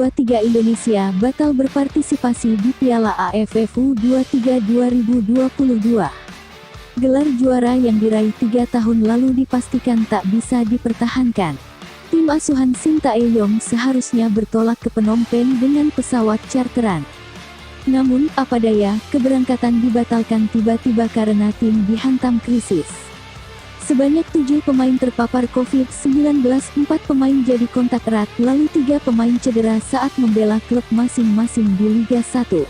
U23 Indonesia batal berpartisipasi di Piala AFF U23 2022. Gelar juara yang diraih 3 tahun lalu dipastikan tak bisa dipertahankan. Tim asuhan Sintayong seharusnya bertolak ke Phnom Penh dengan pesawat charteran. Namun, apa daya, keberangkatan dibatalkan tiba-tiba karena tim dihantam krisis. Sebanyak 7 pemain terpapar COVID-19, 4 pemain jadi kontak erat, lalu 3 pemain cedera saat membela klub masing-masing di Liga 1.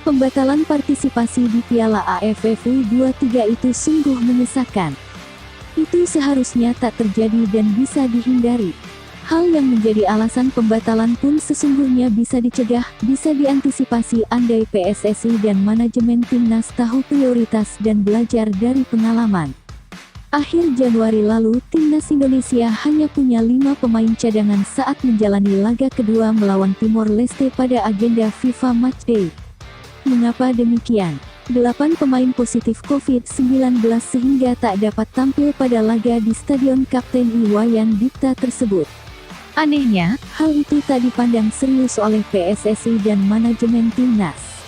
Pembatalan partisipasi di Piala AFF U23 itu sungguh menyesakan. Itu seharusnya tak terjadi dan bisa dihindari. Hal yang menjadi alasan pembatalan pun sesungguhnya bisa dicegah, bisa diantisipasi andai PSSI dan manajemen timnas tahu prioritas dan belajar dari pengalaman. Akhir Januari lalu, timnas Indonesia hanya punya 5 pemain cadangan saat menjalani laga kedua melawan Timor Leste pada agenda FIFA Matchday. Mengapa demikian? 8 pemain positif COVID-19 sehingga tak dapat tampil pada laga di Stadion Kapten Iwayan Dipta tersebut. Anehnya, hal itu tak dipandang serius oleh PSSI dan manajemen timnas.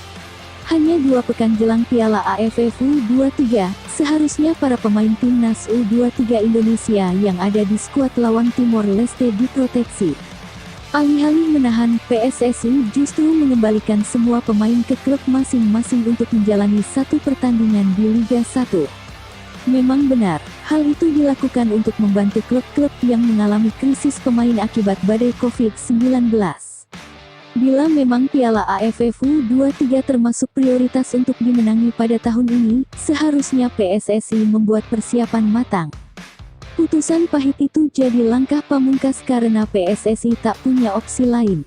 Hanya 2 pekan jelang Piala AFF U23, seharusnya para pemain timnas U23 Indonesia yang ada di skuad lawan Timor Leste diproteksi. Alih-alih menahan, PSSI justru mengembalikan semua pemain ke klub masing-masing untuk menjalani 1 pertandingan di Liga 1. Memang benar, hal itu dilakukan untuk membantu klub-klub yang mengalami krisis pemain akibat badai COVID-19. Bila memang Piala AFF U23 termasuk prioritas untuk dimenangi pada tahun ini, seharusnya PSSI membuat persiapan matang. Putusan pahit itu jadi langkah pamungkas karena PSSI tak punya opsi lain.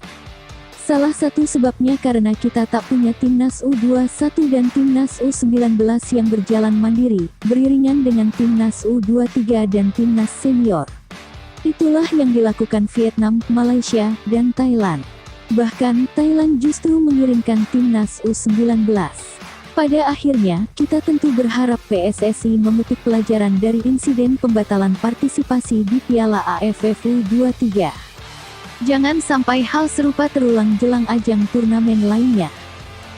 Salah satu sebabnya karena kita tak punya timnas U21 dan timnas U19 yang berjalan mandiri, beriringan dengan timnas U23 dan timnas senior. Itulah yang dilakukan Vietnam, Malaysia, dan Thailand. Bahkan, Thailand justru mengirimkan timnas U19. Pada akhirnya, kita tentu berharap PSSI memetik pelajaran dari insiden pembatalan partisipasi di Piala AFF U23. Jangan sampai hal serupa terulang jelang ajang turnamen lainnya.